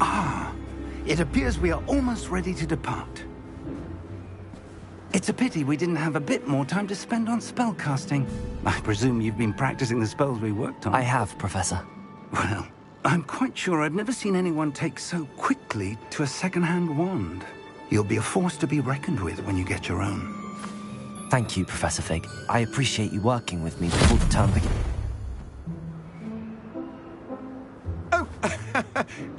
Ah, it appears we are almost ready to depart. It's a pity we didn't have a bit more time to spend on spellcasting. I presume you've been practicing the spells we worked on. I have, Professor. Well, I'm quite sure I've never seen anyone take so quickly to a second-hand wand. You'll be a force to be reckoned with when you get your own. Thank you, Professor Fig. I appreciate you working with me before the term begins. Oh,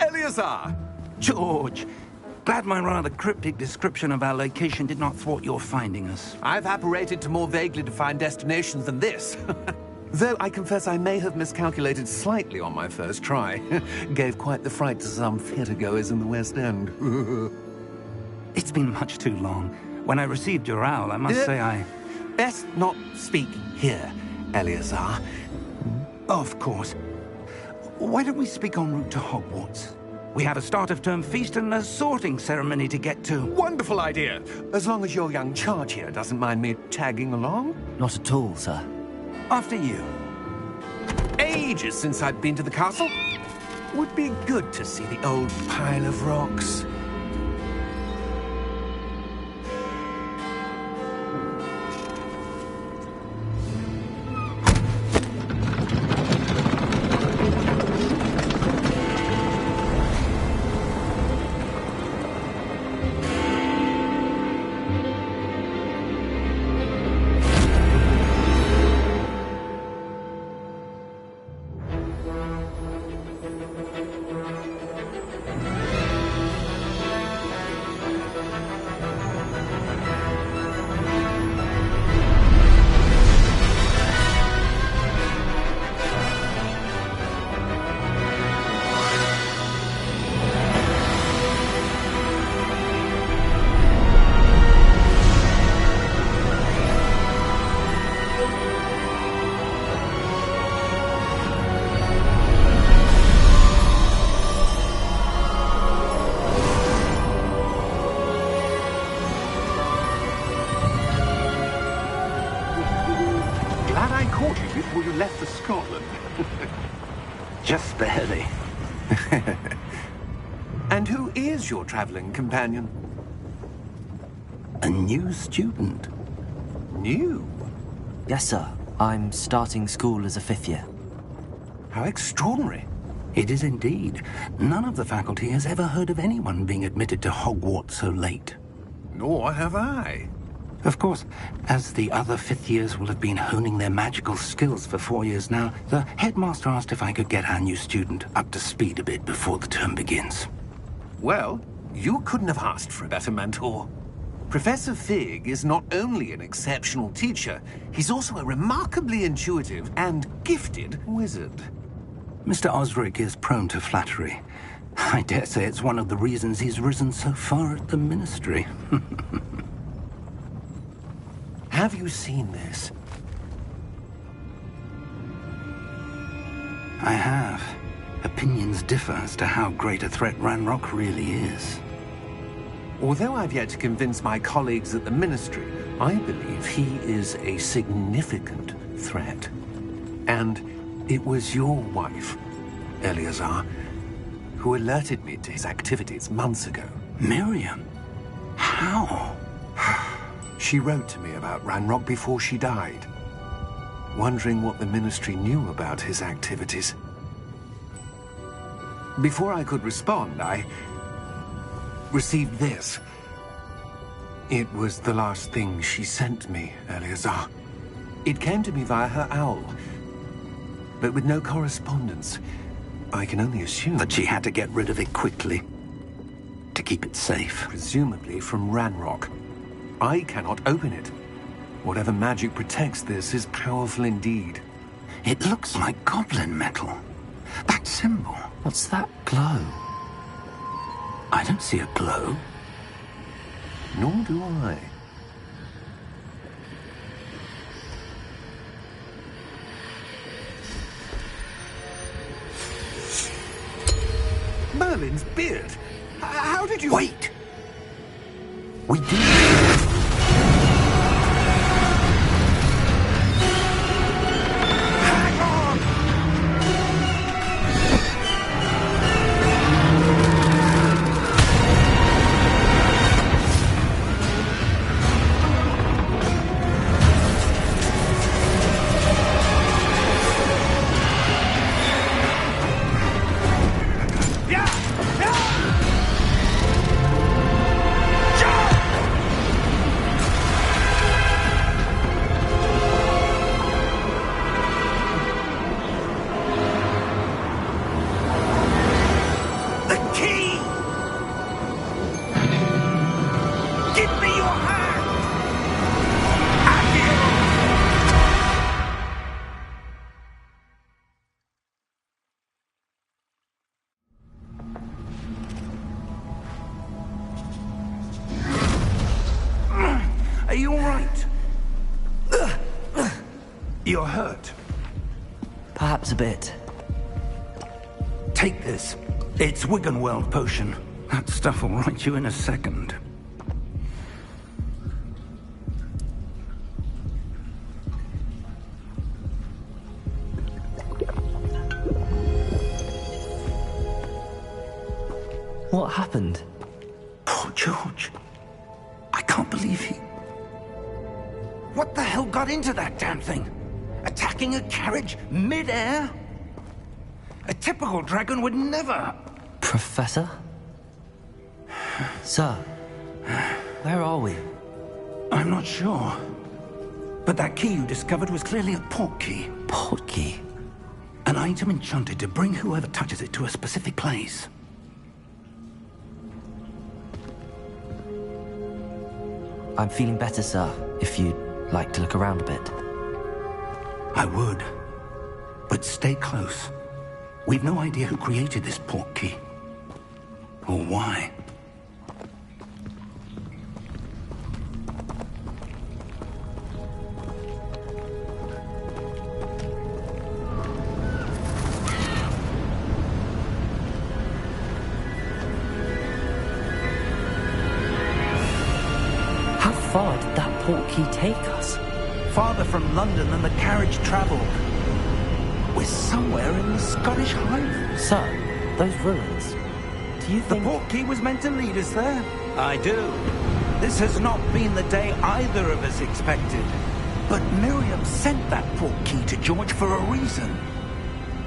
Eleazar! George! Glad my rather cryptic description of our location did not thwart your finding us. I've apparated to more vaguely defined destinations than this. Though I confess I may have miscalculated slightly on my first try. Gave quite the fright to some theatre-goers in the West End. It's been much too long. When I received your owl, I must say I... Best not speak here, Eleazar. Of course. Why don't we speak en route to Hogwarts? We have a start-of-term feast and a sorting ceremony to get to. Wonderful idea! As long as your young charge here doesn't mind me tagging along. Not at all, sir. After you. Ages since I've been to the castle. Would be good to see the old pile of rocks. Before you left for Scotland. Just barely. And who is your traveling companion? A new student. New? Yes, sir. I'm starting school as a 5th year. How extraordinary. It is indeed. None of the faculty has ever heard of anyone being admitted to Hogwarts so late. Nor have I. Of course, as the other 5th years will have been honing their magical skills for 4 years now, the headmaster asked if I could get our new student up to speed a bit before the term begins. Well, you couldn't have asked for a better mentor. Professor Fig is not only an exceptional teacher, he's also a remarkably intuitive and gifted wizard. Mr. Osric is prone to flattery. I dare say it's one of the reasons he's risen so far at the Ministry. Have you seen this? I have. Opinions differ as to how great a threat Ranrock really is. Although I've yet to convince my colleagues at the Ministry, I believe he is a significant threat. And it was your wife, Eleazar, who alerted me to his activities months ago. Miriam? How? She wrote to me about Ranrock before she died, wondering what the Ministry knew about his activities. Before I could respond, I received this. It was the last thing she sent me, Eleazar. It came to me via her owl, but with no correspondence. I can only assume that she had to get rid of it quickly, to keep it safe. Presumably from Ranrock. I cannot open it. Whatever magic protects this is powerful indeed. It looks like goblin metal. That symbol. What's that glow? I don't see a glow. Nor do I. Merlin's beard. How did you... Wait! We did. Hang on! all right? You're hurt. Perhaps a bit. Take this. It's Wiggenweld potion. That stuff will right you in a second. What happened? Poor George. I can't believe he... What the hell got into that damn thing? Attacking a carriage mid-air? A typical dragon would never... Professor? Sir, where are we? I'm not sure. But that key you discovered was clearly a port key. Port key? An item enchanted to bring whoever touches it to a specific place. I'm feeling better, sir, if you'd like to look around a bit. I would. But stay close. We've no idea who created this port key. Or why. How far did that port key take us? Farther from London than the carriage traveled. We're somewhere in the Scottish Highlands. Sir, those ruins. Do you think... The port key was meant to lead us there? I do. This has not been the day either of us expected. But Miriam sent that port key to George for a reason.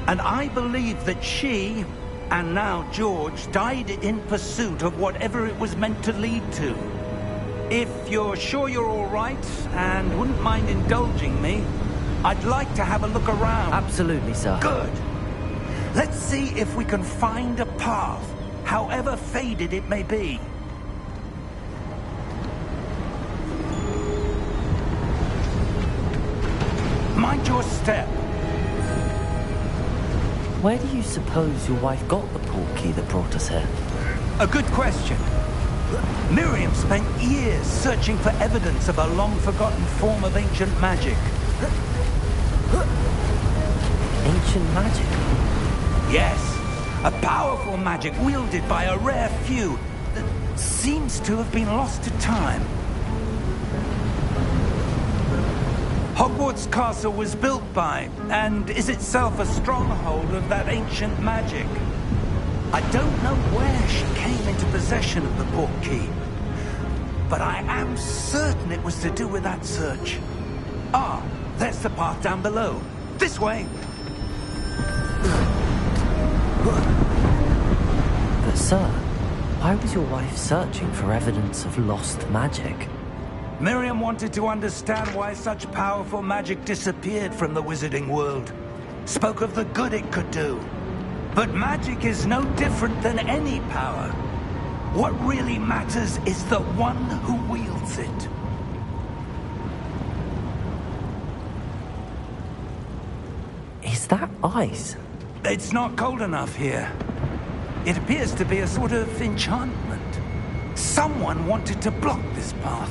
And I believe that she, and now George, died in pursuit of whatever it was meant to lead to. If you're sure you're all right, and wouldn't mind indulging me, I'd like to have a look around. Absolutely, sir. Good. Let's see if we can find a path, however faded it may be. Mind your step. Where do you suppose your wife got the port key that brought us here? A good question. Miriam spent years searching for evidence of a long-forgotten form of ancient magic. Ancient magic? Yes, a powerful magic wielded by a rare few that seems to have been lost to time. Hogwarts Castle was built by, and is itself a stronghold of that ancient magic. I don't know where she came into possession of the port key, but I am certain it was to do with that search. Ah, there's the path down below. This way. But sir, why was your wife searching for evidence of lost magic? Miriam wanted to understand why such powerful magic disappeared from the wizarding world. Spoke of the good it could do. But magic is no different than any power. What really matters is the one who wields it. Is that ice? It's not cold enough here. It appears to be a sort of enchantment. Someone wanted to block this path.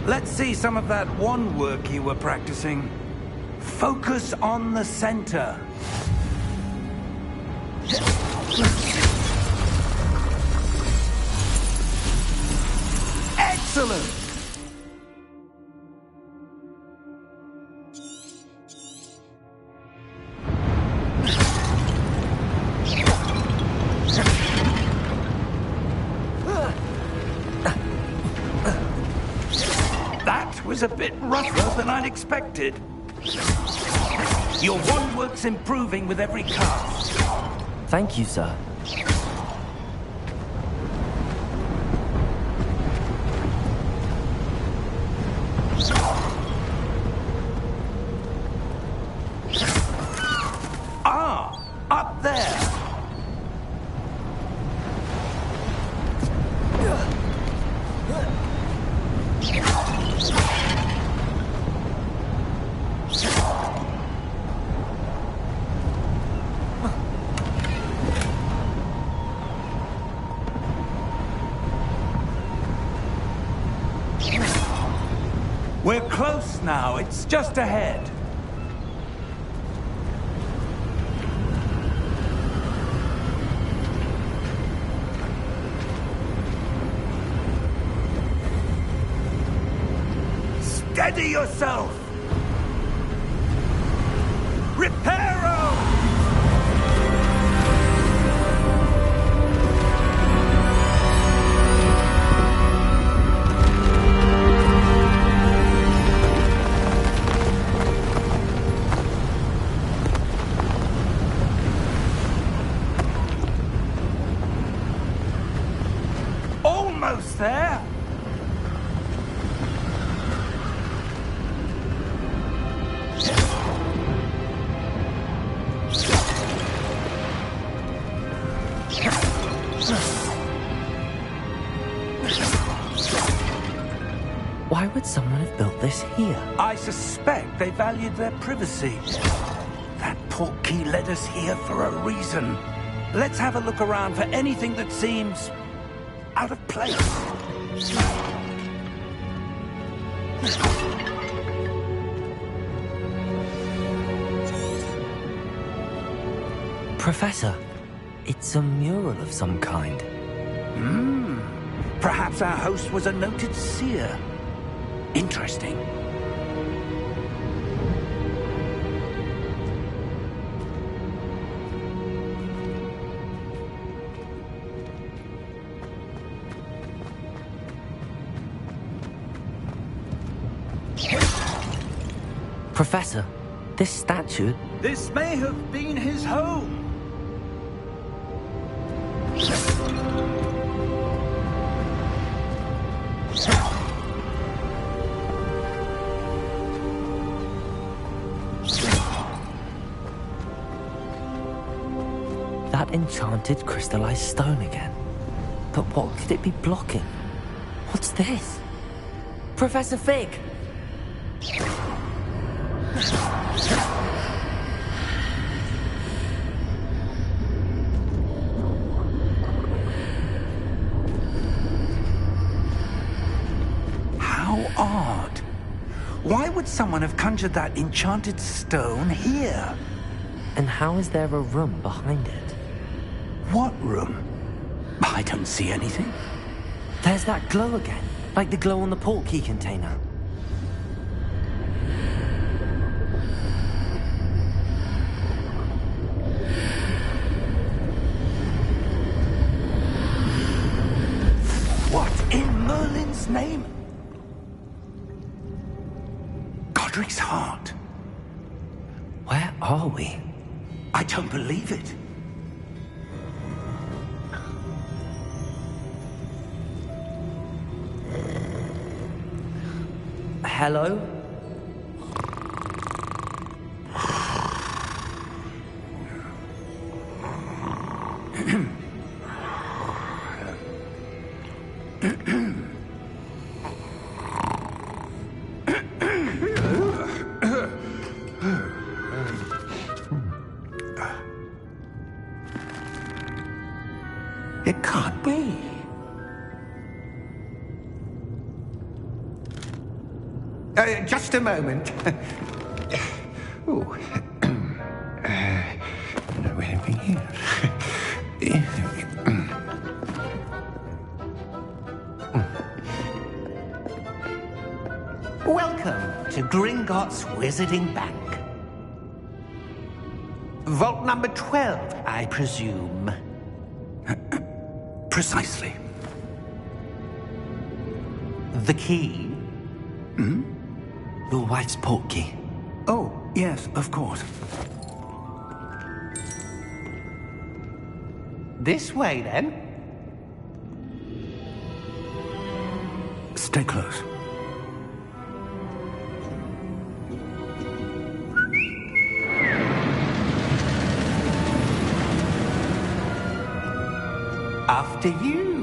Let's see some of that wand work you were practicing. Focus on the center. Excellent! That was a bit rougher than I'd expected. Your wand work's improving with every cast. Thank you, sir. Ah, up there. We're close now. It's just ahead. Steady yourself! Reparo! Almost there! Why would someone have built this here? I suspect they valued their privacy. That portkey led us here for a reason. Let's have a look around for anything that seems out of place. Professor, it's a mural of some kind. Perhaps our host was a noted seer. Interesting. Professor, this statue... This may have been his home. That enchanted crystallized stone again. But what could it be blocking? What's this? Professor Fig! How odd. Why would someone have conjured that enchanted stone here? And how is there a room behind it? What room? I don't see anything. There's that glow again, like the glow on the portkey container. What in Merlin's name? Godric's heart. Where are we? I don't believe it. Hello? It can't be. Just a moment. Oh. Where are we here? Welcome to Gringotts Wizarding Bank. Vault number 12, I presume. Precisely. The key? Your wife's portkey. Oh, yes, of course. This way, then. Stay close. After you.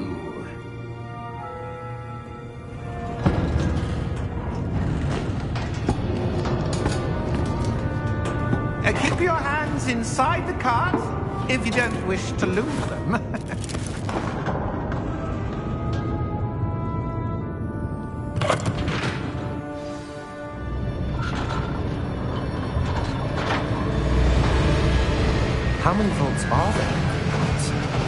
Keep your hands inside the cart if you don't wish to lose them.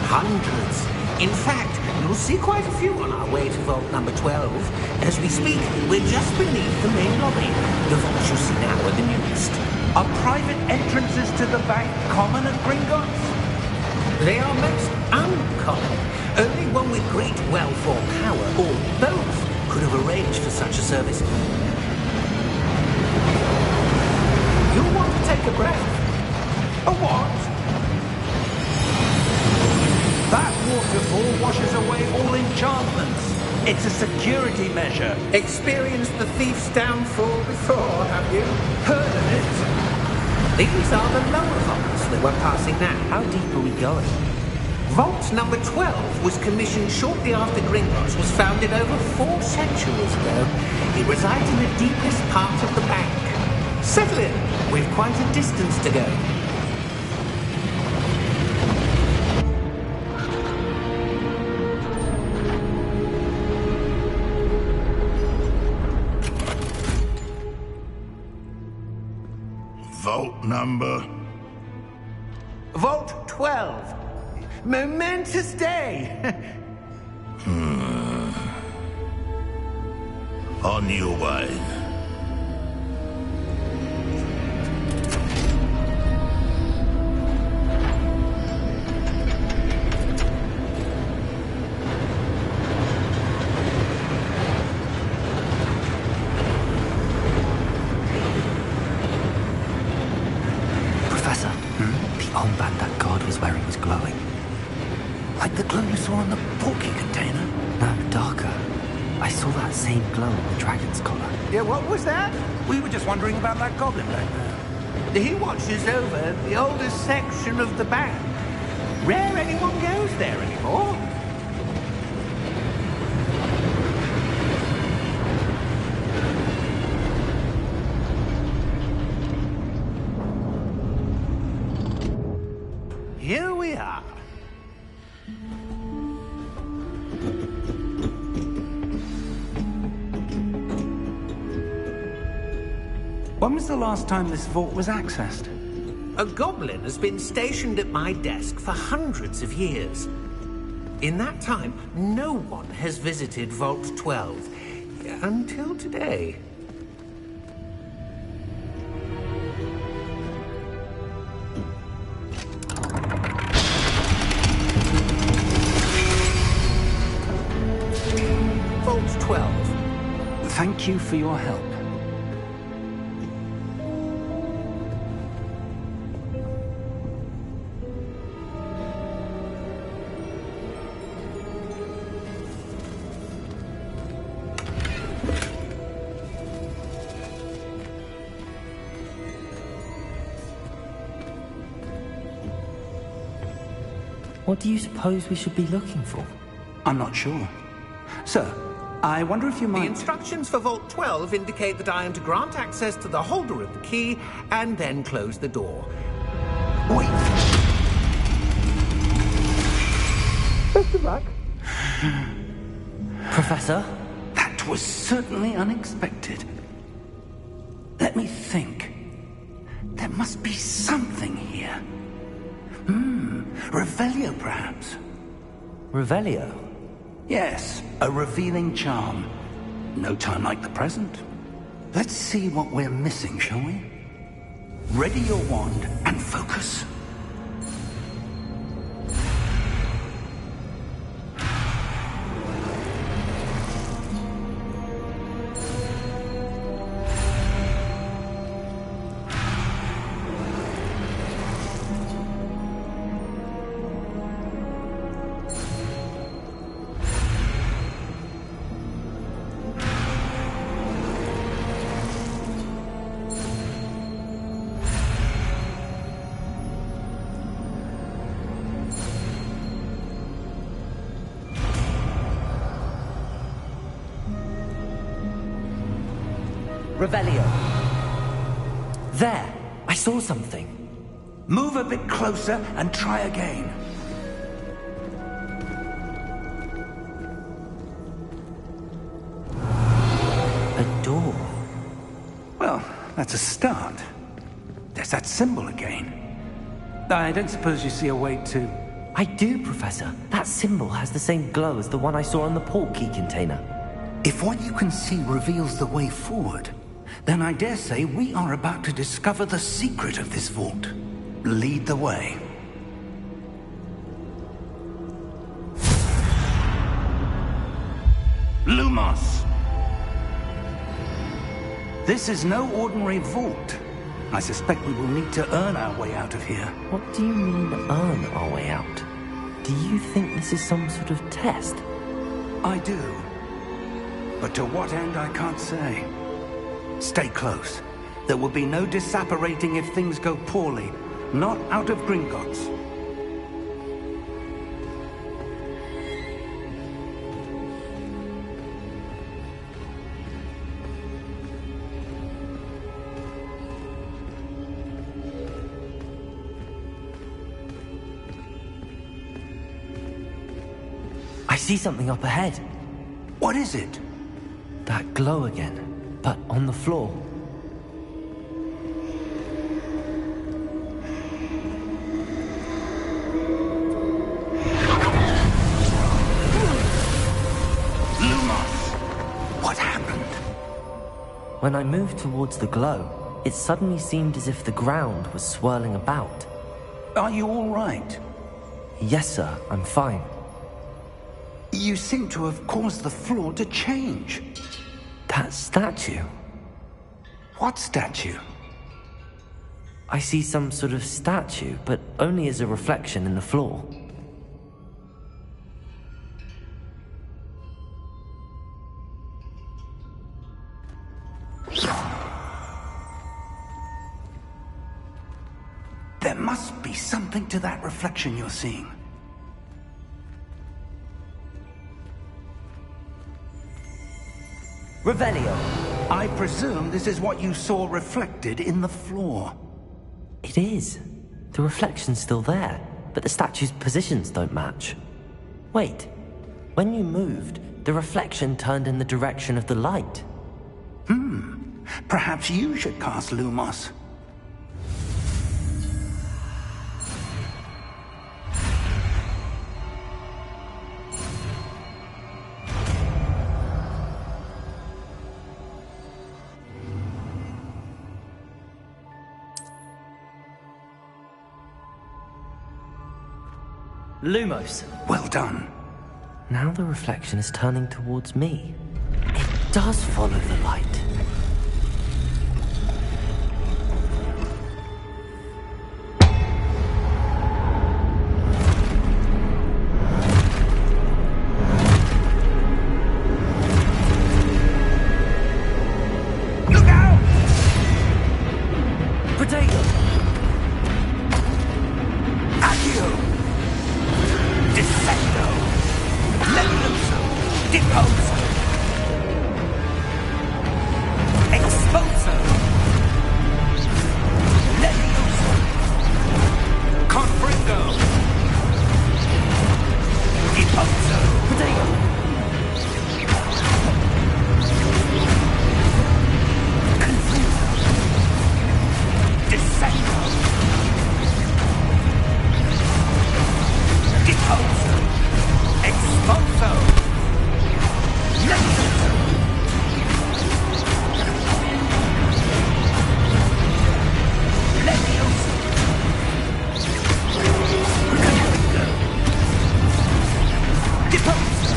Hundreds. In fact, you'll see quite a few on our way to vault number 12. As we speak, we're just beneath the main lobby. The vaults you see now are the newest. Are private entrances to the bank common at Gringotts? They are most uncommon. Only one with great wealth or power, or both, could have arranged for such a service. You'll want to take a breath. A what? That waterfall washes away all enchantments. It's a security measure. Experienced the thief's downfall before, have you? Heard of it? These are the lower vaults that we're passing now. How deep are we going? Vault number 12 was commissioned shortly after Gringotts was founded over 4 centuries ago. It resides in the deepest part of the bank. Settle in. We've quite a distance to go. Vault number? Vault 12. Momentous day. On your way. Professor, the armband that guard was wearing was glowing. Like the glow you saw on the porky container? No, darker. I saw that same glow on the dragon's collar. Yeah, what was that? We were just wondering about that goblin back there. He watches over the oldest section of the bank. Rare anyone goes there anymore. Here we are. When was the last time this vault was accessed? A goblin has been stationed at my desk for hundreds of years. In that time, no one has visited Vault 12. Until today. Vault 12. Thank you for your help. What do you suppose we should be looking for? I'm not sure. Sir, I wonder if you The might... instructions for Vault 12 indicate that I am to grant access to the holder of the key and then close the door. Wait! Best of luck. Professor? That was certainly unexpected. Let me think. There must be something here. Revelio, perhaps? Revelio? Yes, a revealing charm. No time like the present. Let's see what we're missing, shall we? Ready your wand and focus. Revelio. There! I saw something. Move a bit closer and try again. A door. Well, that's a start. There's that symbol again. I don't suppose you see a way to I do, Professor. That symbol has the same glow as the one I saw on the port key container. If what you can see reveals the way forward, then I dare say we are about to discover the secret of this vault. Lead the way. Lumos! This is no ordinary vault. I suspect we will need to earn our way out of here. What do you mean, earn our way out? Do you think this is some sort of test? I do. But to what end, I can't say. Stay close. There will be no disapparating if things go poorly. Not out of Gringotts. I see something up ahead. What is it? That glow again, but on the floor. Lumos! What happened? When I moved towards the glow, it suddenly seemed as if the ground was swirling about. Are you all right? Yes, sir, I'm fine. You seem to have caused the floor to change. That statue. What statue? I see some sort of statue, but only as a reflection in the floor. There must be something to that reflection you're seeing. Revelio! I presume this is what you saw reflected in the floor. It is. The reflection's still there, but the statue's positions don't match. Wait. When you moved, the reflection turned in the direction of the light. Perhaps you should cast Lumos. Lumos! Well done. Now the reflection is turning towards me. It does follow the light. Look out! Potato! Accio! Descendo! Levioso! Deposo! Exposo! Levioso! Confringo! Deposo! Potato! Confringo! Descendo! Deposo! Exposo! Levioso! Levioso! Confringo! Deposo!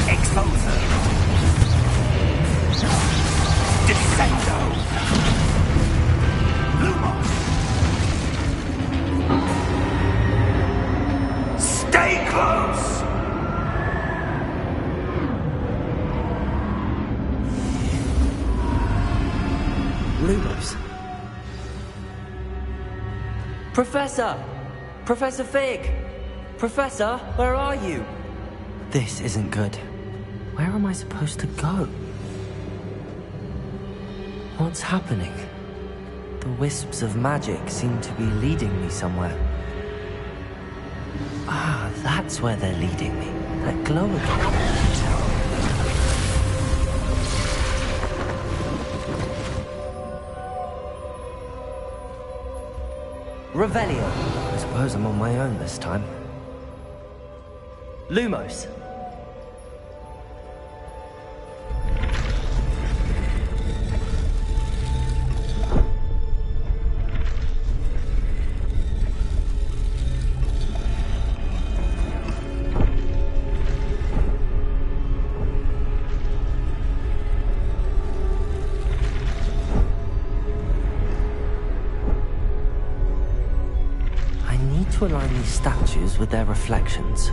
Exposo! Descendo! Lumos! Stay close! Lumos. Professor! Professor Fig! Professor, where are you? This isn't good. Where am I supposed to go? What's happening? The wisps of magic seem to be leading me somewhere. Ah, that's where they're leading me. That glow again. Revelio. I suppose suppose I'm on my own this time. Lumos! To align these statues with their reflections.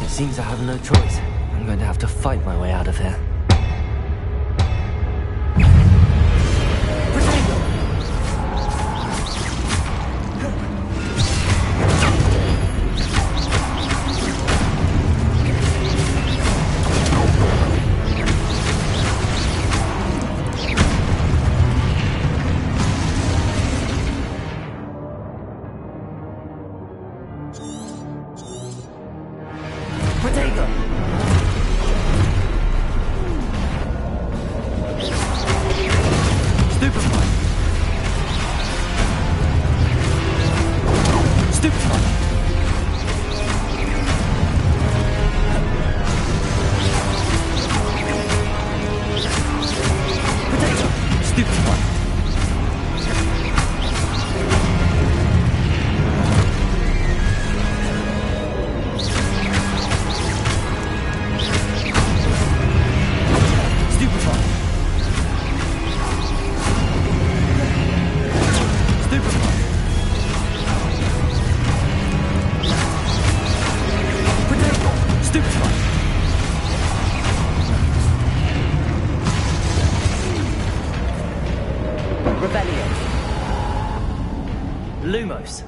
It seems I have no choice. I'm going to have to fight my way out of here. Lumos.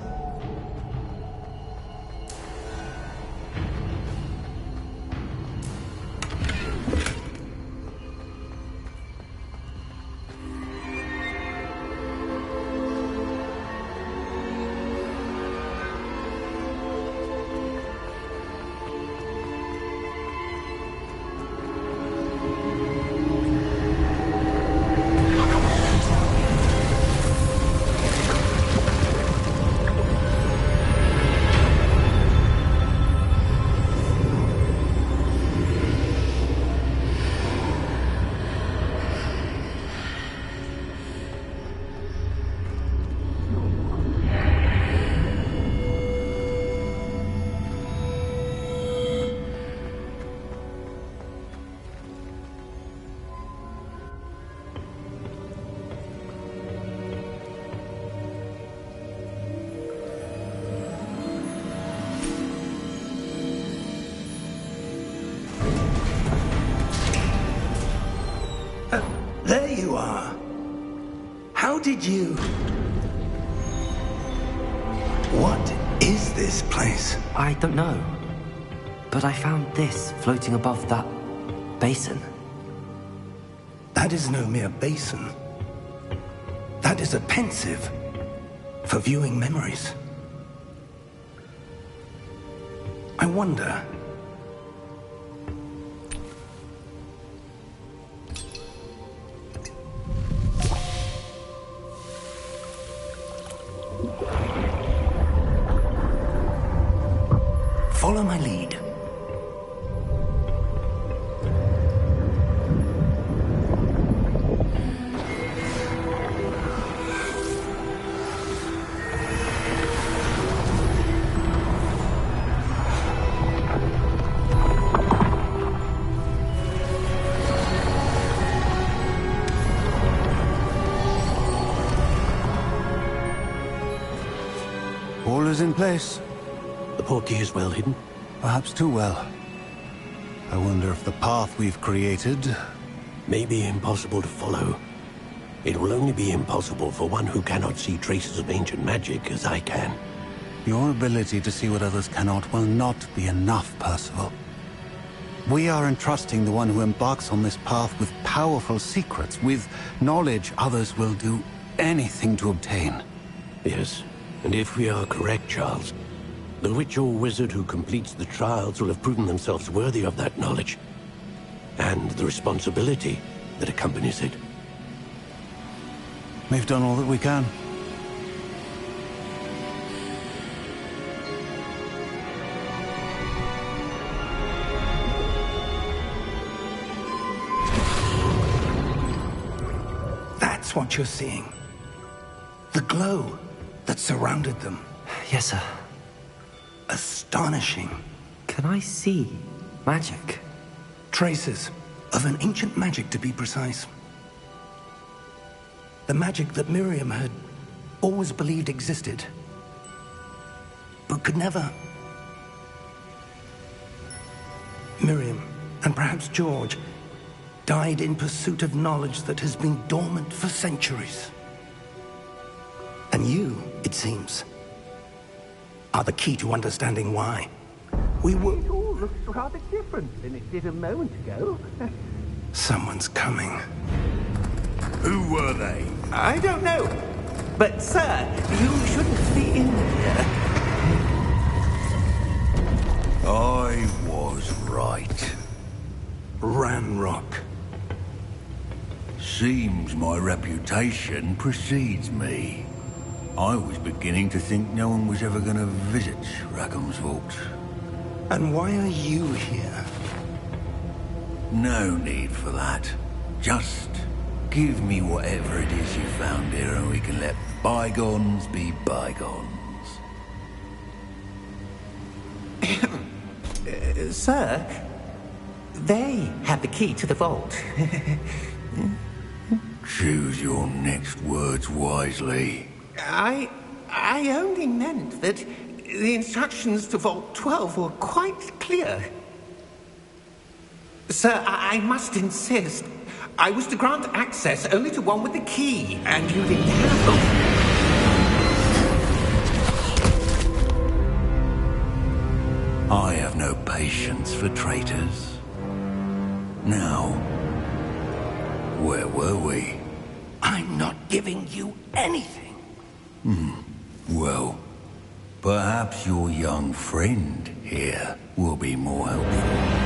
There you are. How did you... What is this place? I don't know. But I found this floating above that basin. That is no mere basin. That is a pensive for viewing memories. I wonder... Follow my lead. All is in place. The portkey is well hidden. Perhaps too well. I wonder if the path we've created... May be impossible to follow. It will only be impossible for one who cannot see traces of ancient magic as I can. Your ability to see what others cannot will not be enough, Percival. We are entrusting the one who embarks on this path with powerful secrets, with knowledge others will do anything to obtain. Yes, and if we are correct, Charles, the witch or wizard who completes the trials will have proven themselves worthy of that knowledge, and the responsibility that accompanies it. We've done all that we can. That's what you're seeing. The glow that surrounded them. Yes, sir. Astonishing. Can I see magic? Traces of an ancient magic, to be precise. The magic that Miriam had always believed existed, but could never. Miriam, and perhaps George, died in pursuit of knowledge that has been dormant for centuries. And you, it seems, are the key to understanding why. It all looks rather different than it did a moment ago. Someone's coming. Who were they? I don't know. But, sir, you shouldn't be in here. I was right. Ranrock. Seems my reputation precedes me. I was beginning to think no one was ever going to visit Rackham's vault. And why are you here? No need for that. Just give me whatever it is you found here and we can let bygones be bygones. Sir, they have the key to the vault. Choose your next words wisely. I only meant that the instructions to Vault 12 were quite clear. Sir, I must insist. I was to grant access only to one with the key, and you didn't have them. I have no patience for traitors. Now, where were we? I'm not giving you anything. Well, perhaps your young friend here will be more helpful.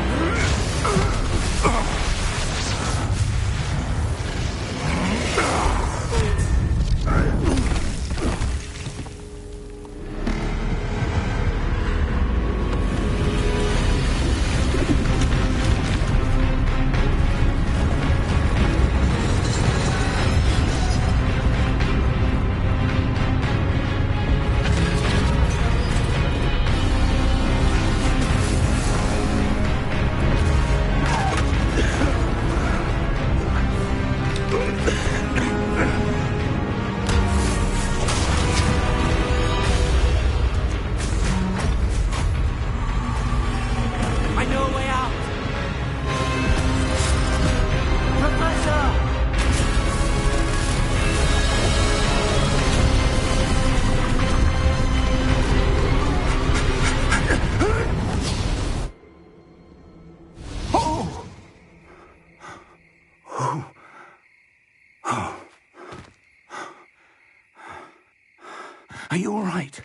Are you all right?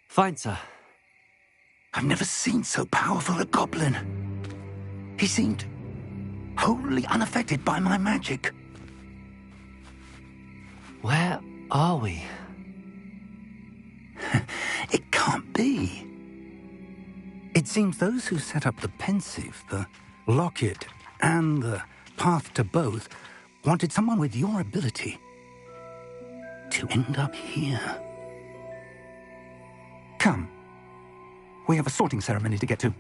Fine, sir. I've never seen so powerful a goblin. He seemed wholly unaffected by my magic. Where are we? It can't be. It seems those who set up the pensive, the locket, and the path to both wanted someone with your ability to end up here. Come. We have a sorting ceremony to get to.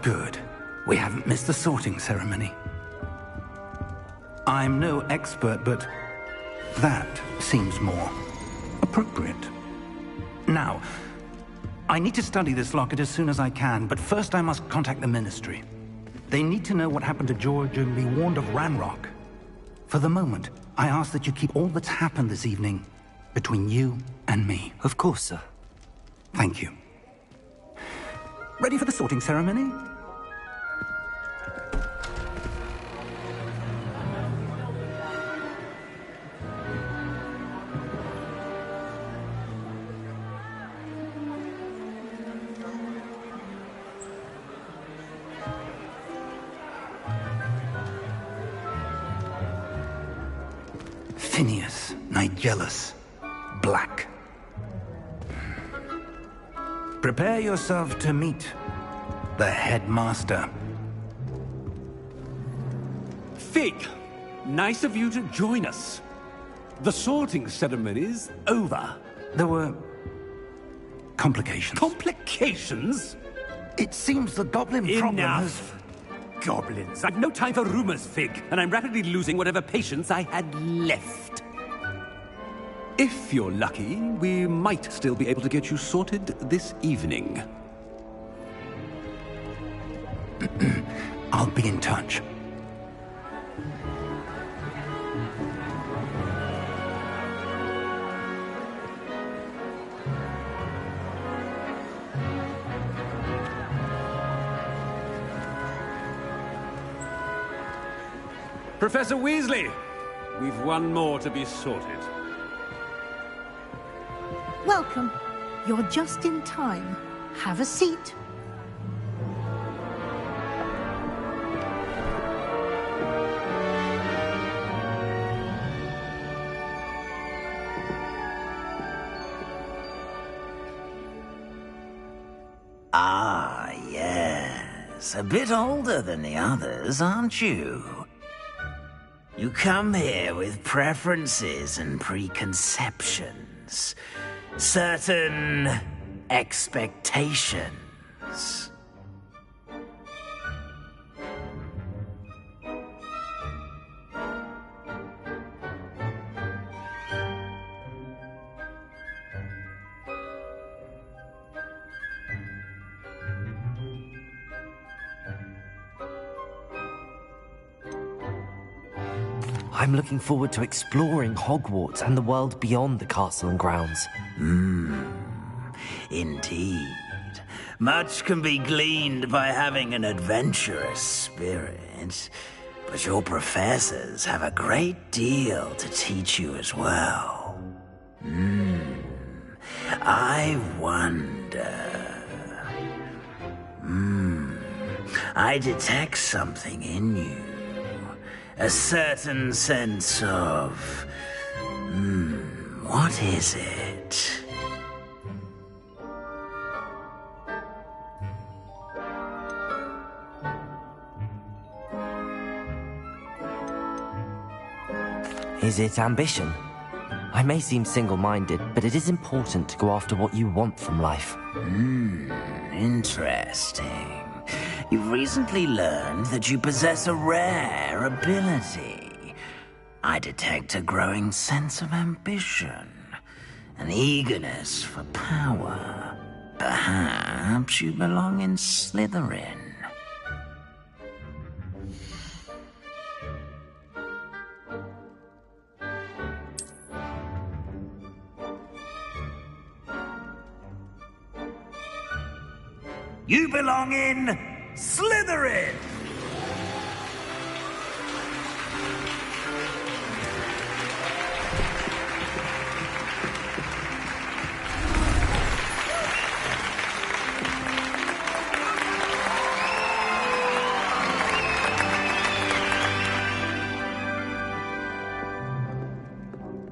Good. We haven't missed the sorting ceremony. I'm no expert, but that seems more appropriate. Now, I need to study this locket as soon as I can, but first I must contact the Ministry. They need to know what happened to George and be warned of Ranrock. For the moment, I ask that you keep all that's happened this evening between you and me. Of course, sir. Thank you. Ready for the sorting ceremony? Phineas, Nigellus, Black. Prepare yourself to meet the headmaster. Fig, nice of you to join us. The sorting ceremony's over. There were complications. Complications? It seems the goblin problem has... Enough! Goblins. I've no time for rumors, Fig, and I'm rapidly losing whatever patience I had left. If you're lucky, we might still be able to get you sorted this evening. I'll be in touch. Professor Weasley, we've one more to be sorted. Welcome. You're just in time. Have a seat. Ah, yes. A bit older than the others, aren't you? You come here with preferences and preconceptions. Certain expectations. I'm looking forward to exploring Hogwarts and the world beyond the castle and grounds. Indeed. Much can be gleaned by having an adventurous spirit, but your professors have a great deal to teach you as well. I wonder... I detect something in you. A certain sense of... what is it? Is it ambition? I may seem single-minded, but it is important to go after what you want from life. Interesting. You've recently learned that you possess a rare ability. I detect a growing sense of ambition, an eagerness for power. Perhaps you belong in Slytherin. You belong in Slytherin!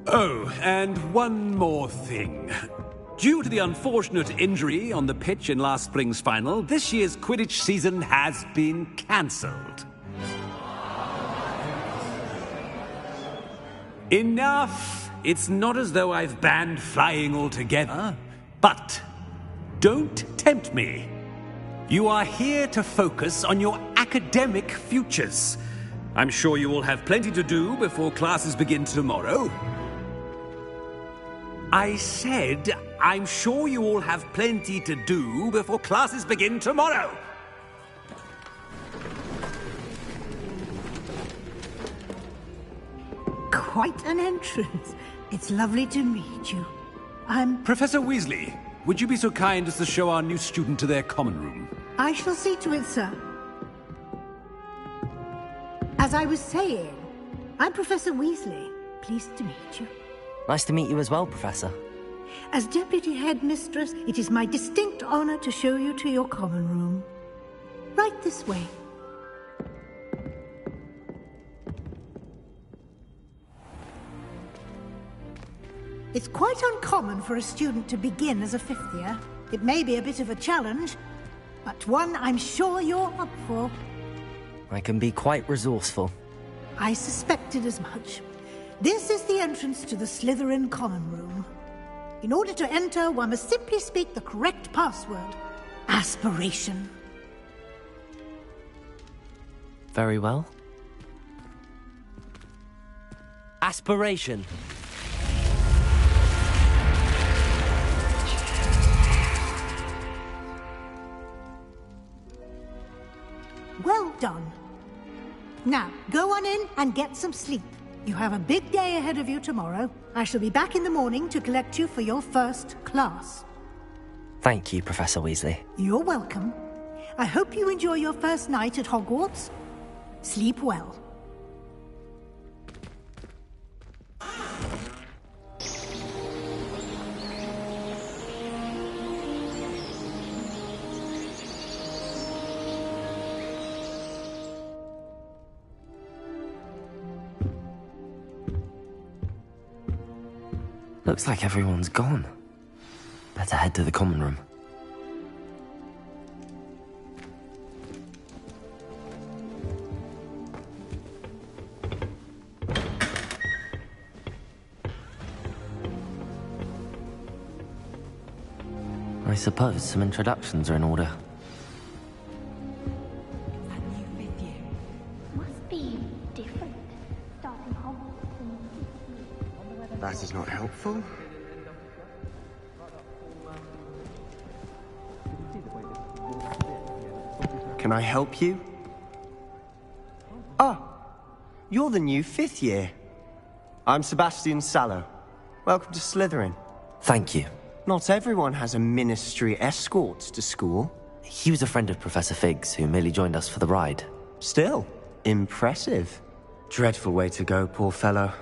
Oh, and one more thing. Due to the unfortunate injury on the pitch in last spring's final, this year's Quidditch season has been cancelled. Enough! It's not as though I've banned flying altogether, but don't tempt me. You are here to focus on your academic futures. I'm sure you will have plenty to do before classes begin tomorrow. I said, I'm sure you all have plenty to do before classes begin tomorrow. Quite an entrance. It's lovely to meet you. I'm... Professor Weasley, would you be so kind as to show our new student to their common room? I shall see to it, sir. As I was saying, I'm Professor Weasley. Pleased to meet you. Nice to meet you as well, Professor. As Deputy Headmistress, it is my distinct honor to show you to your common room. Right this way. It's quite uncommon for a student to begin as a fifth year. It may be a bit of a challenge, but one I'm sure you're up for. I can be quite resourceful. I suspected as much. This is the entrance to the Slytherin common room. In order to enter, one must simply speak the correct password. Aspiration. Very well. Aspiration. Well done. Now, go on in and get some sleep. You have a big day ahead of you tomorrow. I shall be back in the morning to collect you for your first class. Thank you, Professor Weasley. You're welcome. I hope you enjoy your first night at Hogwarts. Sleep well. Looks like everyone's gone. Better head to the common room. I suppose some introductions are in order. Must be different. Starting Hogwarts and... That is not helpful. Can I help you? Ah, you're the new fifth year. I'm Sebastian Sallow. Welcome to Slytherin. Thank you. Not everyone has a ministry escort to school. He was a friend of Professor Fig's who merely joined us for the ride. Still, impressive. Dreadful way to go, poor fellow.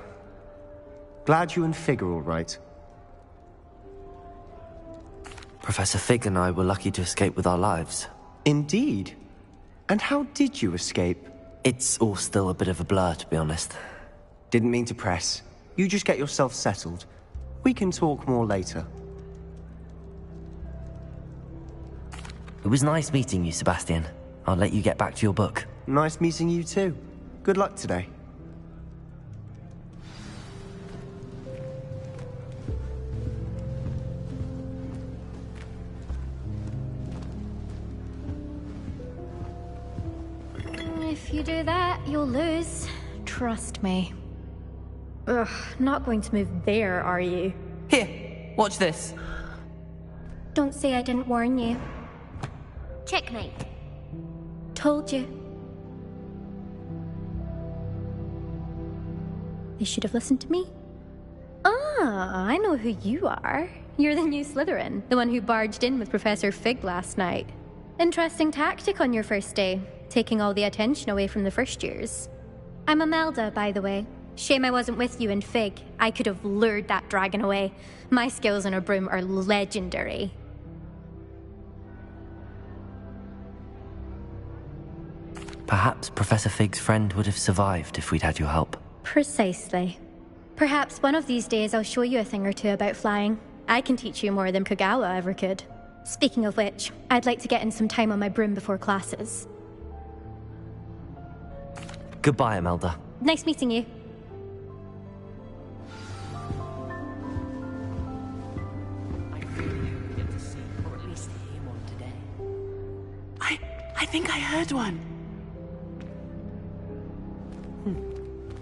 Glad you and Fig are all right. Professor Fig and I were lucky to escape with our lives. Indeed. And how did you escape? It's all still a bit of a blur, to be honest. Didn't mean to press. You just get yourself settled. We can talk more later. It was nice meeting you, Sebastian. I'll let you get back to your book. Nice meeting you too. Good luck today. If you do that, you'll lose. Trust me. Ugh, not going to move there, are you? Here, watch this. Don't say I didn't warn you. Checkmate. Told you. You should have listened to me. Ah, I know who you are. You're the new Slytherin, the one who barged in with Professor Fig last night. Interesting tactic on your first day, taking all the attention away from the first years. I'm Imelda, by the way. Shame I wasn't with you in Fig. I could have lured that dragon away. My skills on a broom are legendary. Perhaps Professor Fig's friend would have survived if we'd had your help. Precisely. Perhaps one of these days I'll show you a thing or two about flying. I can teach you more than Kogawa ever could. Speaking of which, I'd like to get in some time on my broom before classes. Goodbye, Imelda. Nice meeting you. I think I heard one.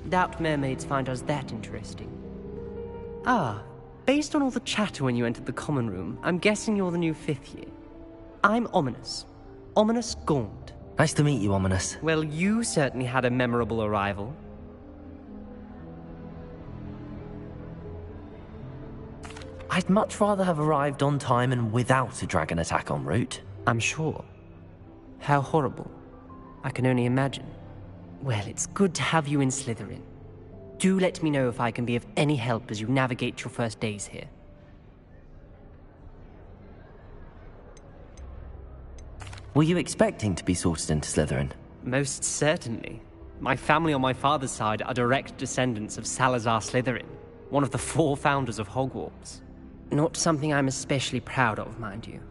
Doubt mermaids find us that interesting. Ah, based on all the chatter when you entered the common room, I'm guessing you're the new 5th year. I'm Ominous. Ominous Gaunt. Nice to meet you, Ominous. Well, you certainly had a memorable arrival. I'd much rather have arrived on time and without a dragon attack en route. I'm sure. How horrible. I can only imagine. Well, it's good to have you in Slytherin. Do let me know if I can be of any help as you navigate your first days here. Were you expecting to be sorted into Slytherin? Most certainly. My family on my father's side are direct descendants of Salazar Slytherin, one of the 4 founders of Hogwarts. Not something I'm especially proud of, mind you.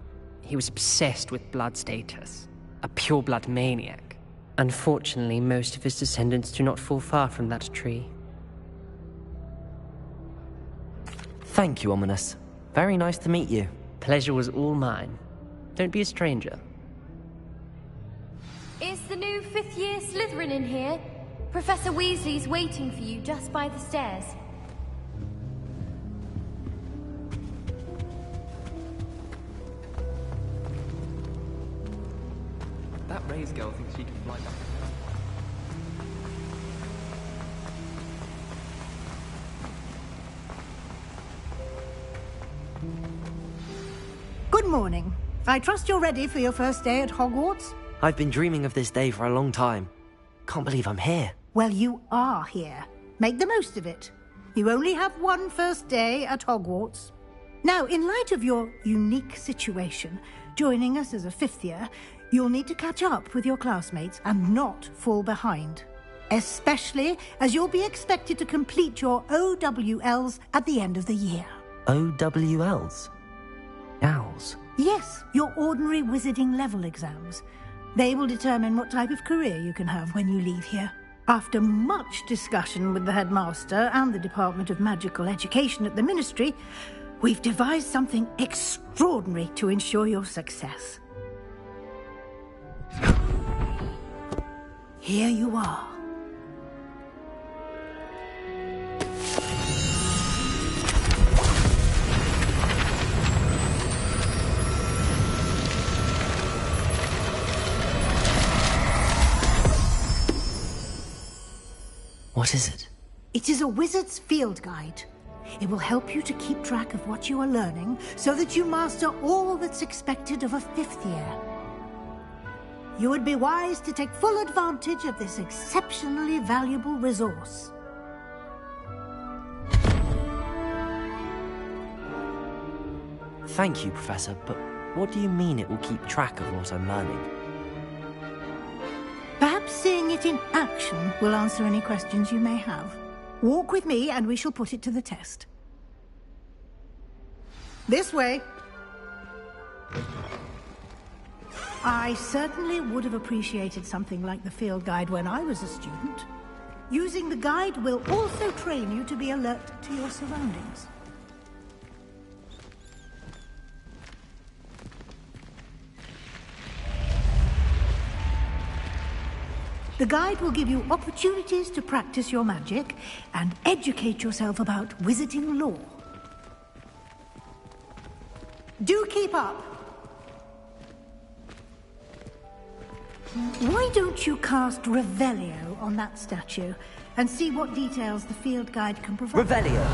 He was obsessed with blood status, a pure-blood maniac. Unfortunately, most of his descendants do not fall far from that tree. Thank you, Ominous. Very nice to meet you. Pleasure was all mine. Don't be a stranger. Is the new 5th year Slytherin in here? Professor Weasley's waiting for you just by the stairs. That Ray's girl thinks she can fly back. Good morning. I trust you're ready for your first day at Hogwarts? I've been dreaming of this day for a long time. Can't believe I'm here. Well, you are here. Make the most of it. You only have one first day at Hogwarts. Now, in light of your unique situation, joining us as a 5th year, you'll need to catch up with your classmates and not fall behind. Especially as you'll be expected to complete your OWLs at the end of the year. OWLs? Owls? Yes, your ordinary wizarding level exams. They will determine what type of career you can have when you leave here. After much discussion with the headmaster and the Department of Magical Education at the Ministry, we've devised something extraordinary to ensure your success. Here you are. What is it? It is a wizard's field guide. It will help you to keep track of what you are learning so that you master all that's expected of a 5th year. You would be wise to take full advantage of this exceptionally valuable resource. Thank you, Professor, but what do you mean it will keep track of what I'm learning? Perhaps seeing it in action will answer any questions you may have. Walk with me and we shall put it to the test. This way. I certainly would have appreciated something like the field guide when I was a student. Using the guide will also train you to be alert to your surroundings. The guide will give you opportunities to practice your magic and educate yourself about wizarding lore. Do keep up! Why don't you cast Revelio on that statue and see what details the field guide can provide? Revelio!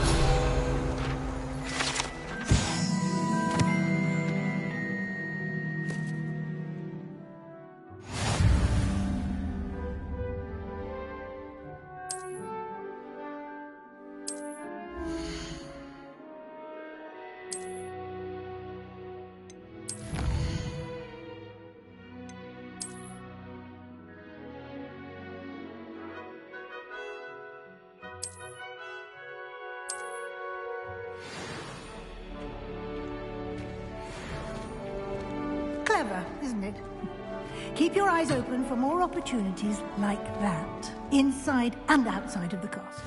Clever, isn't it? Keep your eyes open for more opportunities like that, inside and outside of the castle.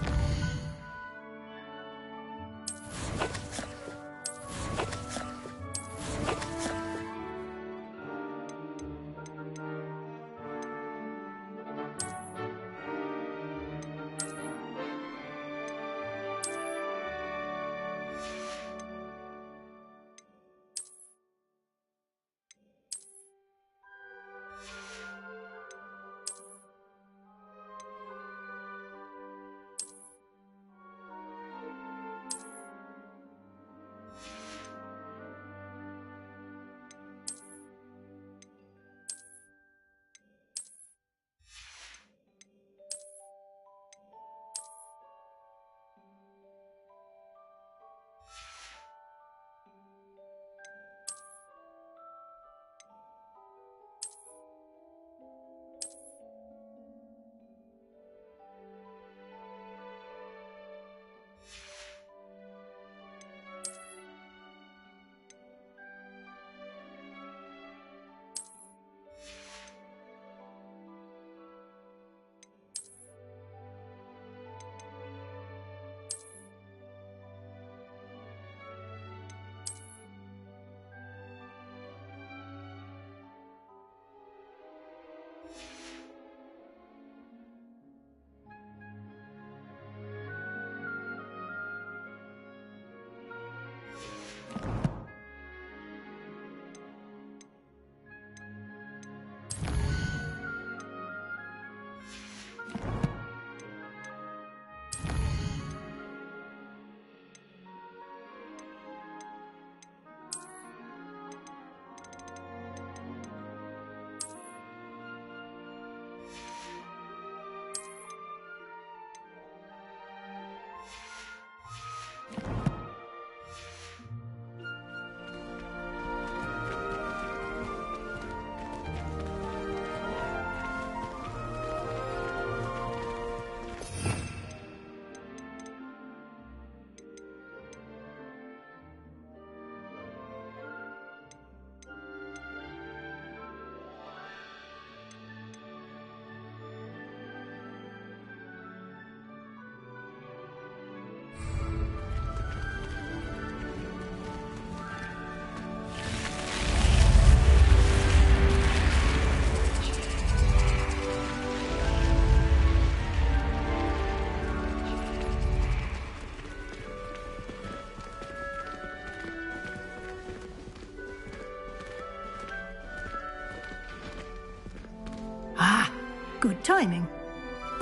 Good timing.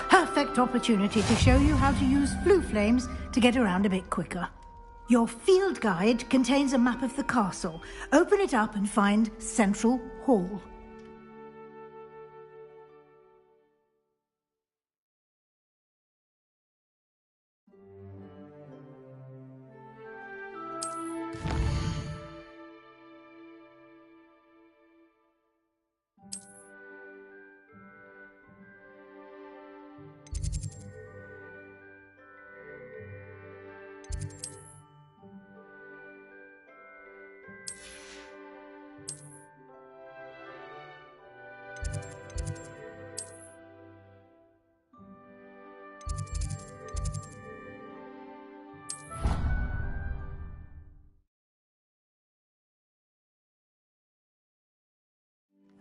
Perfect opportunity to show you how to use flue flames to get around a bit quicker. Your field guide contains a map of the castle. Open it up and find Central Hall.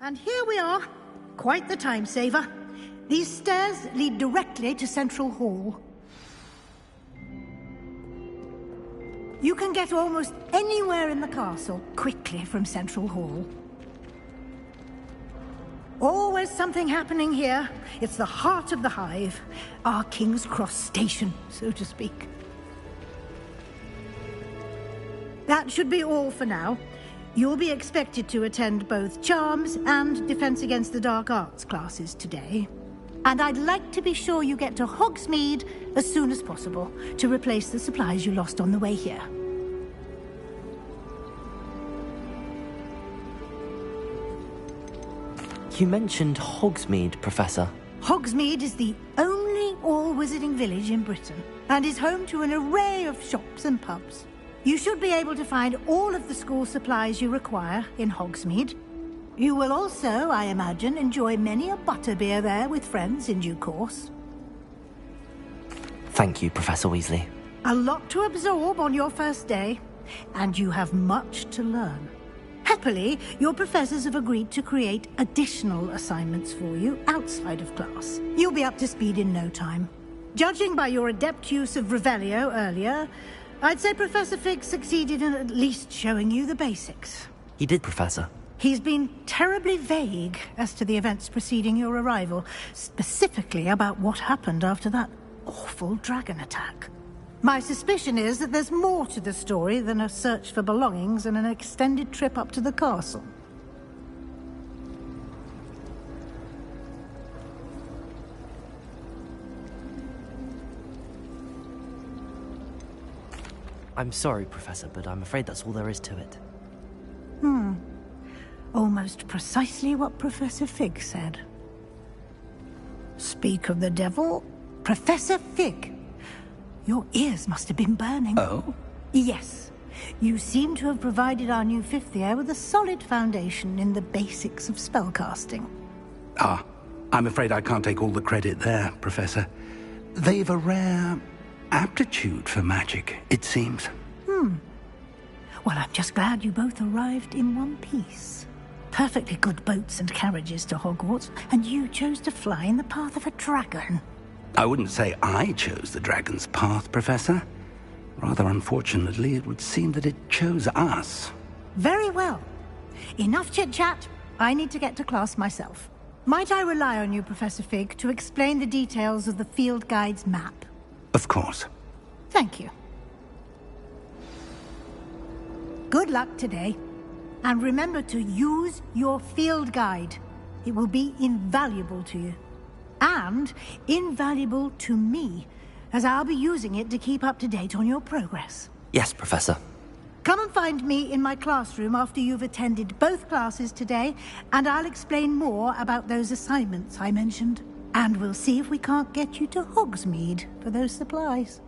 And here we are. Quite the time saver. These stairs lead directly to Central Hall. You can get almost anywhere in the castle quickly from Central Hall. Always something happening here. It's the heart of the hive. Our King's Cross station, so to speak. That should be all for now. You'll be expected to attend both Charms and Defense Against the Dark Arts classes today. And I'd like to be sure you get to Hogsmeade as soon as possible to replace the supplies you lost on the way here. You mentioned Hogsmeade, Professor. Hogsmeade is the only all-wizarding village in Britain and is home to an array of shops and pubs. You should be able to find all of the school supplies you require in Hogsmeade. You will also, I imagine, enjoy many a butterbeer there with friends in due course. Thank you, Professor Weasley. A lot to absorb on your first day, and you have much to learn. Happily, your professors have agreed to create additional assignments for you outside of class. You'll be up to speed in no time. Judging by your adept use of Revelio earlier, I'd say Professor Fig succeeded in at least showing you the basics. He did, Professor. He's been terribly vague as to the events preceding your arrival, specifically about what happened after that awful dragon attack. My suspicion is that there's more to the story than a search for belongings and an extended trip up to the castle. I'm sorry, Professor, but I'm afraid that's all there is to it. Almost precisely what Professor Fig said. Speak of the devil, Professor Fig. Your ears must have been burning. Oh? Yes. You seem to have provided our new fifth year with a solid foundation in the basics of spellcasting. Ah, I'm afraid I can't take all the credit there, Professor. They've a rare aptitude for magic, it seems. Well, I'm just glad you both arrived in one piece. Perfectly good boats and carriages to Hogwarts, and you chose to fly in the path of a dragon. I wouldn't say I chose the dragon's path, Professor. Rather unfortunately, it would seem that it chose us. Very well. Enough chit-chat. I need to get to class myself. Might I rely on you, Professor Fig, to explain the details of the field guide's map? Of course. Thank you. Good luck today. And remember to use your field guide. It will be invaluable to you. And invaluable to me, as I'll be using it to keep up to date on your progress. Yes, Professor. Come and find me in my classroom after you've attended both classes today, and I'll explain more about those assignments I mentioned. And we'll see if we can't get you to Hogsmeade for those supplies.